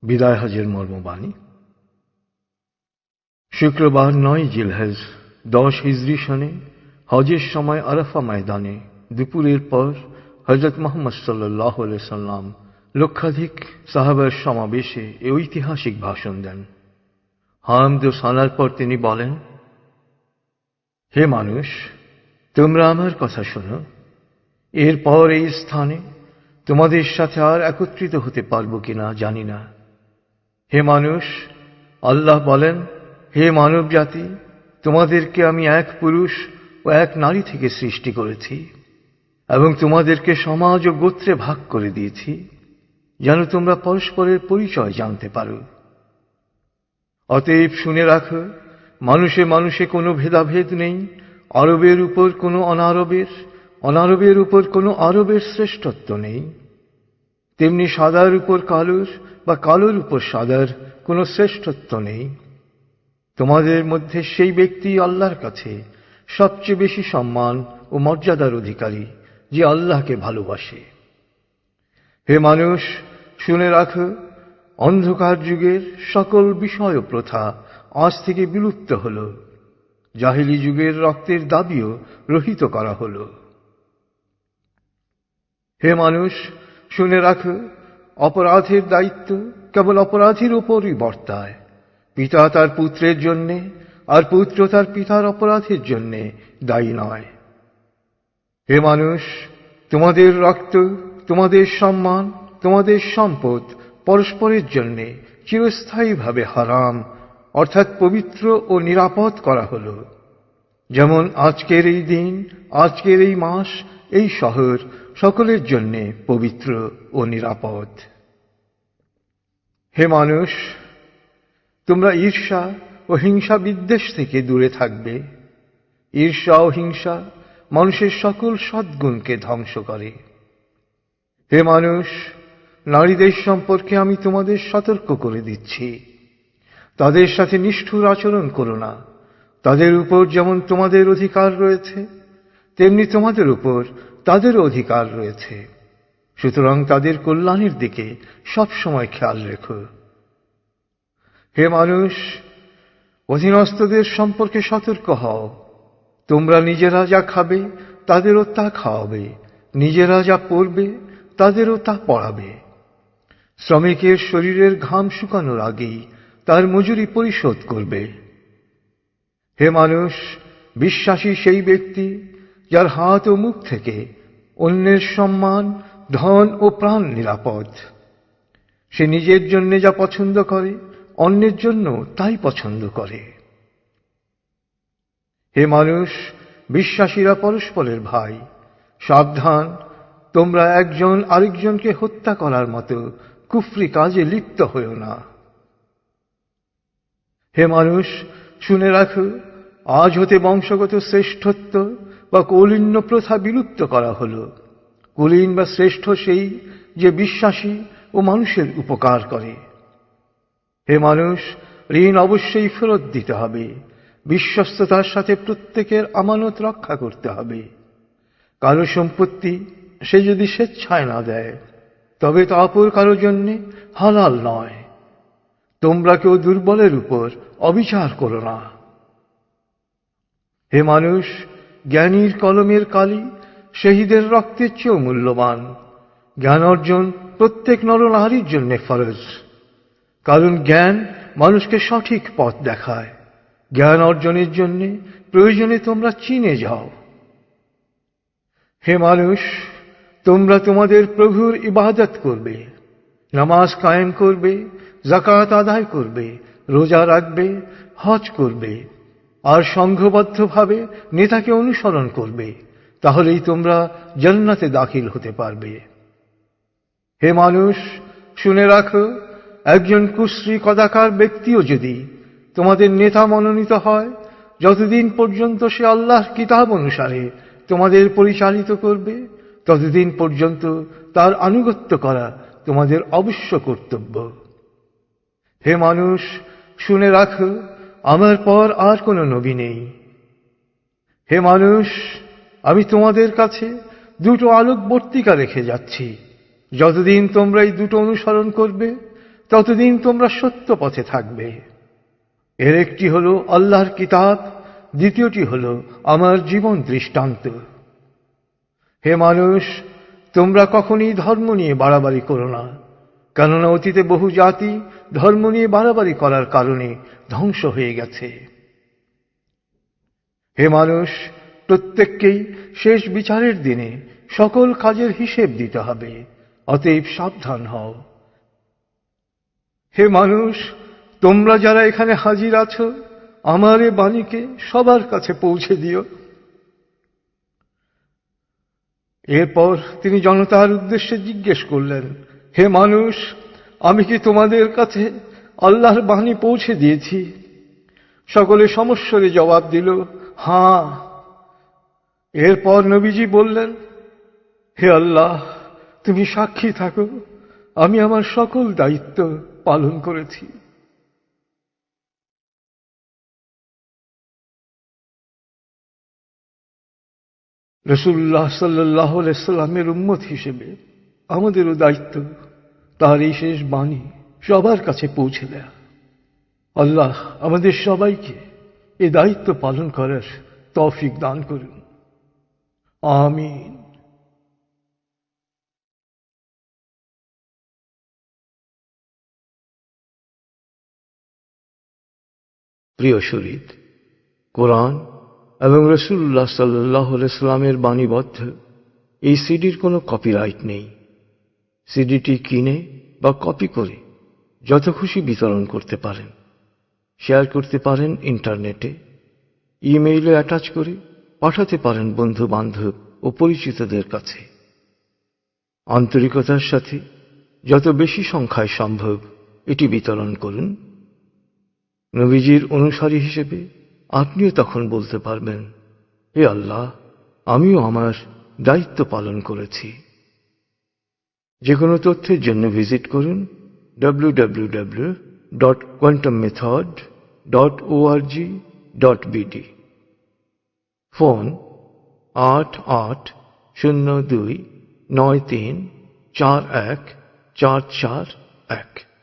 বিদায় হজের মর্মবাণী। শুক্রবার ৯ জিলহজ ১০ হিজরি সনে হজের সময় আরাফা ময়দানে দুপুরের পর হযরত মুহাম্মদ সাল্লাল্লাহু আলাইহি সাল্লাম লক্ষাধিক সাহাবার সমাবেশে এই ঐতিহাসিক ভাষণ দেন। হামদ ও সানার পর তিনি বলেন, হে মানুষ, তোমরা আমার কথা শোনো। এরপর এই স্থানে তোমাদের সাথে আর একত্রিত হতে পারবো কিনা জানি না। হে মানুষ, আল্লাহ বলেন, হে মানব জাতি, তোমাদেরকে আমি এক পুরুষ ও এক নারী থেকে সৃষ্টি করেছি এবং তোমাদেরকে সমাজ ও গোত্রে ভাগ করে দিয়েছি যেন তোমরা পরস্পরের পরিচয় জানতে পারো। অতএব শুনে রাখো, মানুষে মানুষে কোনো ভেদাভেদ নেই। আরবের উপর কোনো অনারবের, অনারবের উপর কোনো আরবের শ্রেষ্ঠত্ব নেই। তেমনি সাদার উপর কালোর বা কালোর উপর সাদার কোনো শ্রেষ্ঠত্ব নেই। তোমাদের মধ্যে সেই ব্যক্তি আল্লাহর কাছে সবচেয়ে বেশি সম্মান ও মর্যাদার অধিকারী যে আল্লাহকে ভালোবাসে। হে মানুষ, শুনে রাখো, অন্ধকার যুগের সকল বিষয় ও প্রথা আজ থেকে বিলুপ্ত হল। জাহেলি যুগের রক্তের দাবিও রহিত করা হল। হে মানুষ, শুনে রাখো, অপরাধের দায়িত্ব কেবল অপরাধীর উপরই বর্তায়। পিতা তার পুত্রের জন্যে আর পুত্র তার পিতার অপরাধের জন্যে দায়ী নয়। হে মানুষ, তোমাদের রক্ত, তোমাদের সম্মান, তোমাদের সম্পদ পরস্পরের জন্যে চিরস্থায়ীভাবে হারাম অর্থাৎ পবিত্র ও নিরাপদ করা হল। যেমন আজকের এই দিন, আজকের এই মাস, এই শহর সকলের জন্যে পবিত্র ও নিরাপদ। হে মানুষ, তোমরা ঈর্ষা ও হিংসা বিদ্বেষ থেকে দূরে থাকবে। ঈর্ষা ও হিংসা মানুষের সকল সদ্গুণকে ধ্বংস করে। হে মানুষ, নারীদের সম্পর্কে আমি তোমাদের সতর্ক করে দিচ্ছি। তাদের সাথে নিষ্ঠুর আচরণ করো না। তাদের উপর যেমন তোমাদের অধিকার রয়েছে, তেমনি তোমাদের উপর তাদেরও অধিকার রয়েছে। সুতরাং তাদের কল্যাণের দিকে সবসময় খেয়াল রেখো। হে মানুষ, অধীনস্থদের সম্পর্কে সতর্ক হও। তোমরা নিজেরা যা খাবে তাদেরও তা খাওয়াবে, নিজেরা যা পরবে তাদেরও তা পরাবে। শ্রমিকের শরীরের ঘাম শুকানোর আগেই তার মজুরি পরিশোধ করবে। হে মানুষ, বিশ্বাসী সেই ব্যক্তি যার হাত ও মুখ থেকে অন্যের সম্মান, ধন ও প্রাণ নিরাপদ। সে নিজের জন্য যা পছন্দ করে অন্যের জন্য তাই পছন্দ করে। হে মানুষ, বিশ্বাসীরা পরস্পরের ভাই। সাবধান, তোমরা একজন আরেকজনকে হত্যা করার মতো কুফরি কাজে লিপ্ত হও না। হে মানুষ, শুনে রাখো, আজ হতে বংশগত শ্রেষ্ঠত্ব বা কৌলীন্য প্রথা বিলুপ্ত করা হল। কুলীন বা শ্রেষ্ঠ সেই যে বিশ্বাসী ও মানুষের উপকার করে। হে মানুষ, ঋণ অবশ্যই ফেরত দিতে হবে। বিশ্বস্ততার সাথে প্রত্যেকের আমানত রক্ষা করতে হবে। কারো সম্পত্তি সে যদি স্বেচ্ছায় না দেয় তবে তা অপর কারো জন্যে হালাল নয়। তোমরা কেউ দুর্বলের উপর অবিচার করো না। হে মানুষ, জ্ঞানীর কলমের কালি শহীদের রক্তের চেয়েও মূল্যবান। জ্ঞান অর্জন প্রত্যেক নরনারীর জন্য ফরজ, কারণ জ্ঞান মানুষকে সঠিক পথ দেখায়। জ্ঞান অর্জনের জন্য প্রয়োজনে তোমরা চীনে যাও। হে মানুষ, তোমরা তোমাদের প্রভুর ইবাদত করবে, নামাজ কায়েম করবে, যাকাত আদায় করবে, রোজা রাখবে, হজ করবে আর সংঘবদ্ধভাবে নেতাকে অনুসরণ করবে। তাহলেই তোমরা জান্নাতে দাখিল হতে পারবে। হে মানুষ, শুনে রাখো, একজন কুশ্রী কদাকার ব্যক্তিও যদি তোমাদের নেতা মনোনীত হয়, যতদিন পর্যন্ত সে আল্লাহর কিতাব অনুসারে তোমাদের পরিচালিত করবে, ততদিন পর্যন্ত তার আনুগত্য করা তোমাদের অবশ্য কর্তব্য। হে মানুষ, শুনে রাখো, আমার পর আর কোনো নবী নেই। হে মানুষ, আমি তোমাদের কাছে দুটো আলোকবর্তিকা রেখে যাচ্ছি। যতদিন তোমরা এই দুটো অনুসরণ করবে, ততদিন তোমরা সত্য পথে থাকবে। এর একটি হলো আল্লাহর কিতাব, দ্বিতীয়টি হলো আমার জীবন দৃষ্টান্ত। হে মানুষ, তোমরা কখনই ধর্ম নিয়ে বাড়াবাড়ি করো না, কেননা অতীতে বহু জাতি ধর্ম নিয়ে বাড়াবাড়ি করার কারণে ধ্বংস হয়ে গেছে। হে মানুষ, প্রত্যেককেই শেষ বিচারের দিনে সকল কাজের হিসেব দিতে হবে, অতএব সাবধান হও। হে মানুষ, তোমরা যারা এখানে হাজির আছো, আমার এ বাণীকে সবার কাছে পৌঁছে দিও। এরপর তিনি জনতার উদ্দেশ্যে জিজ্ঞেস করলেন, হে মানুষ, আমি কি তোমাদের কাছে আল্লাহর বাণী পৌঁছে দিয়েছি? সকলে সমস্বরে জবাব দিল, হ্যাঁ। এরপর নবীজি বললেন, হে আল্লাহ, তুমি সাক্ষী থাকো, আমি আমার সকল দায়িত্ব পালন করেছি। রাসূলুল্লাহ সাল্লাল্লাহু আলাইহি সাল্লামের উম্মত হিসেবে আমাদেরও দায়িত্ব তার এই শেষ বাণী সবার কাছে পৌঁছে দেয়া। আল্লাহ আমাদের সবাইকে এই দায়িত্ব পালন করার তৌফিক দান করুন। আমিন। প্রিয় শরীদ, কোরআন এবং রাসূলুল্লাহ সাল্লাল্লাহু আলাইহি সাল্লামের বাণীবদ্ধ এই সিডির কোনো কপিরাইট নেই। সিডিটি কিনে বা কপি করে যত খুশি বিতরণ করতে পারেন, শেয়ার করতে পারেন ইন্টারনেটে, ইমেইলে অ্যাটাচ করে পাঠাতে পারেন বন্ধু বান্ধব ও পরিচিতদের কাছে। আন্তরিকতার সাথে যত বেশি সংখ্যায় সম্ভব এটি বিতরণ করুন। নবীজির অনুসারী হিসেবে আপনিও তখন বলতে পারবেন, হে আল্লাহ, আমিও আমার দায়িত্ব পালন করেছি। যে কোনো তথ্যের জন্য ভিজিট করুন www.quantummethod.org.bd। ফোন 880293414441।